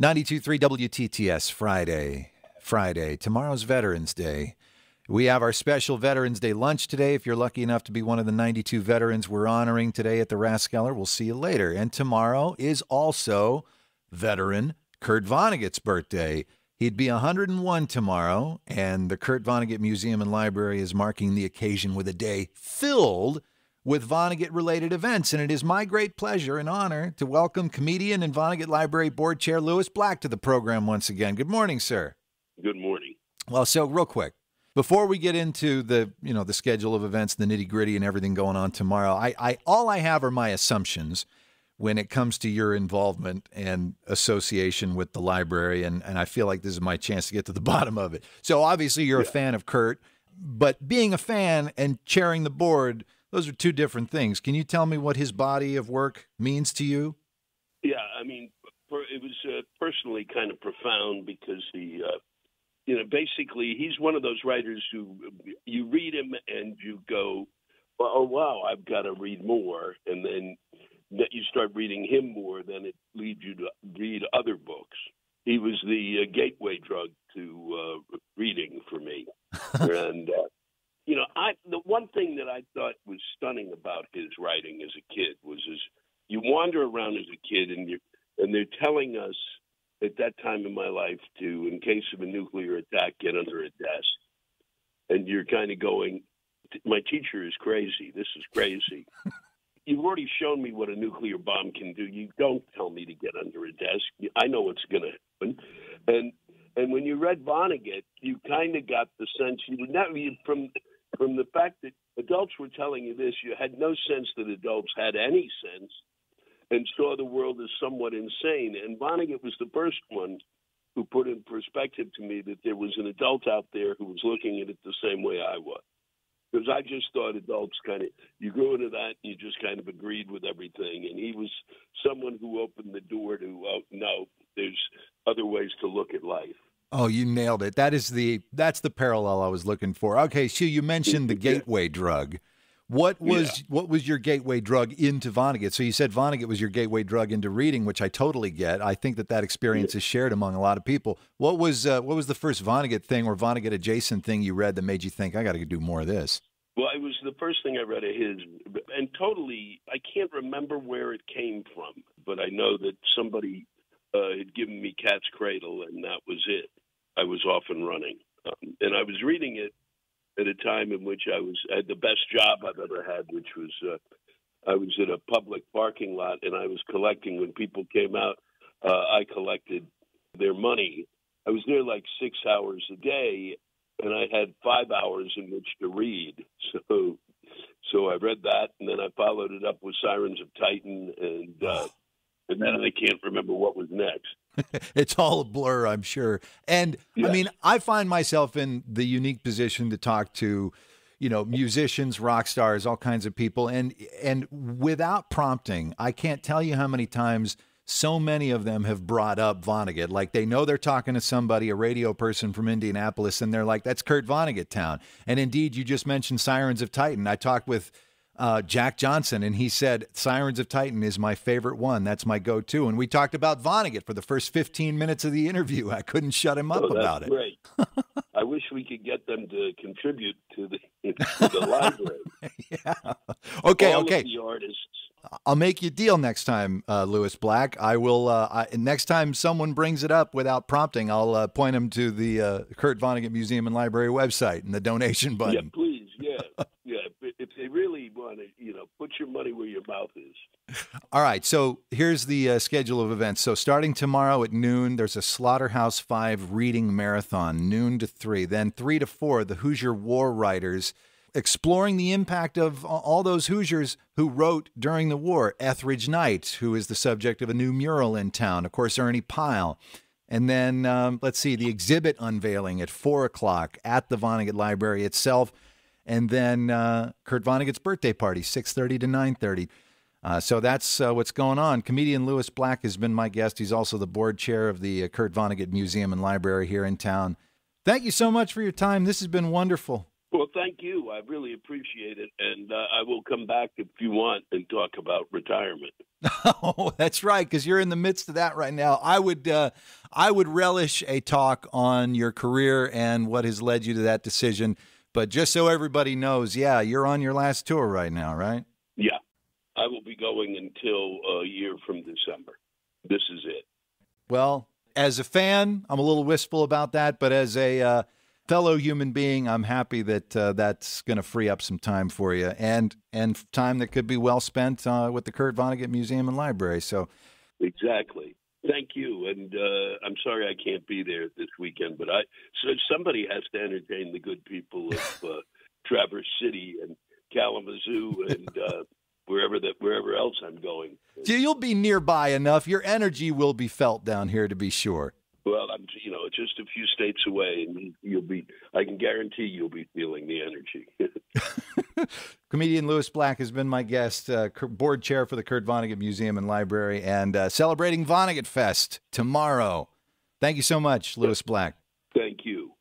92.3 WTTS Friday. Tomorrow's Veterans Day. We have our special Veterans Day lunch today. If you're lucky enough to be one of the 92 veterans we're honoring today at the Rathskeller, we'll see you later. And tomorrow is also veteran Kurt Vonnegut's birthday. He'd be 101 tomorrow, and the Kurt Vonnegut Museum and Library is marking the occasion with a day filled with Vonnegut-related events. And it is my great pleasure and honor to welcome comedian and Vonnegut Library Board Chair Louis Black to the program once again. Good morning, sir. Good morning. Well, so real quick, before we get into the schedule of events, the nitty-gritty and everything going on tomorrow, all I have are my assumptions when it comes to your involvement and association with the library, and I feel like this is my chance to get to the bottom of it. So obviously you're a fan of Kurt, but being a fan and chairing the board, those are two different things. Can you tell me what his body of work means to you? Yeah, I mean, it was personally kind of profound because he, basically he's one of those writers who you read him and you go, well, oh, wow, I've got to read more. And then that you start reading him more, then it leads you to read other books. He was the gateway drug to reading for me. And, the one thing that I thought was stunning about his writing as a kid was you wander around as a kid and they're telling us at that time in my life to, in case of a nuclear attack, get under a desk. And you're kind of going, my teacher is crazy. This is crazy. You've already shown me what a nuclear bomb can do. You don't tell me to get under a desk. I know what's going to happen. And when you read Vonnegut, you kind of got the sense from the fact that adults were telling you this, you had no sense that adults had any sense and saw the world as somewhat insane. And Vonnegut was the first one who put in perspective to me that there was an adult out there who was looking at it the same way I was. Because I just thought adults you grew into that and you just kind of agreed with everything. And he was someone who opened the door to, no, there's other ways to look at life. Oh, you nailed it. That's the parallel I was looking for. Okay, so you mentioned the gateway drug. What was your gateway drug into Vonnegut? So you said Vonnegut was your gateway drug into reading, which I totally get. I think that experience is shared among a lot of people. What was the first Vonnegut thing or Vonnegut adjacent thing you read that made you think, I got to do more of this? Well, it was the first thing I read of his, and totally, I can't remember where it came from, but I know that somebody had given me Cat's Cradle, and that was it. I was off and running. And I was reading it at a time in which I had the best job I've ever had, which was I was at a public parking lot, and I was collecting, when people came out, I collected their money. I was there like 6 hours a day, and I had 5 hours in which to read. So I read that, and then I followed it up with Sirens of Titan, and then I can't remember what was next. It's all a blur, I'm sure. And yeah. I mean, I find myself in the unique position to talk to, musicians, rock stars, all kinds of people. And without prompting, I can't tell you how many times so many of them have brought up Vonnegut. Like they know they're talking to somebody, a radio person from Indianapolis, and they're like, that's Kurt Vonnegut town. And indeed, you just mentioned Sirens of Titan. I talked with Jack Johnson, and he said, Sirens of Titan is my favorite one. That's my go-to. And we talked about Vonnegut for the first 15 minutes of the interview. I couldn't shut him up about it. Great. I wish we could get them to contribute to the library. Yeah. Okay. All of the artists. I'll make you a deal next time, Louis Black. I will. Next time someone brings it up without prompting, I'll point them to the Kurt Vonnegut Museum and Library website and the donation button. Yeah, please. Yeah. If they really want to, put your money where your mouth is. All right. So here's the schedule of events. So starting tomorrow at noon, there's a Slaughterhouse 5 reading marathon, noon to 3. Then 3 to 4, the Hoosier War Writers, exploring the impact of all those Hoosiers who wrote during the war. Etheridge Knight, who is the subject of a new mural in town. Of course, Ernie Pyle. And then, the exhibit unveiling at 4 o'clock at the Vonnegut Library itself. And then Kurt Vonnegut's birthday party, 6:30 to 9:30. So that's what's going on. Comedian Louis Black has been my guest. He's also the board chair of the Kurt Vonnegut Museum and Library here in town. Thank you so much for your time. This has been wonderful. Well, thank you. I really appreciate it. And I will come back if you want and talk about retirement. Oh, that's right, because you're in the midst of that right now. I would relish a talk on your career and what has led you to that decision. But just so everybody knows, yeah, you're on your last tour right now, right? Yeah, I will be going until a year from December. This is it. Well, as a fan, I'm a little wistful about that, but as a fellow human being, I'm happy that that's going to free up some time for you and time that could be well spent with the Kurt Vonnegut Museum and Library. So, Exactly. Thank you, and I'm sorry I can't be there this weekend, but so somebody has to entertain the good people of Traverse City and Kalamazoo and wherever else I'm going. you'll be nearby enough. Your energy will be felt down here, to be sure. Well, I'm just a few states away, and I can guarantee you'll be feeling the energy. Comedian Lewis Black has been my guest, board chair for the Kurt Vonnegut Museum and Library, and celebrating Vonnegut Fest tomorrow. Thank you so much, Lewis Black. Thank you.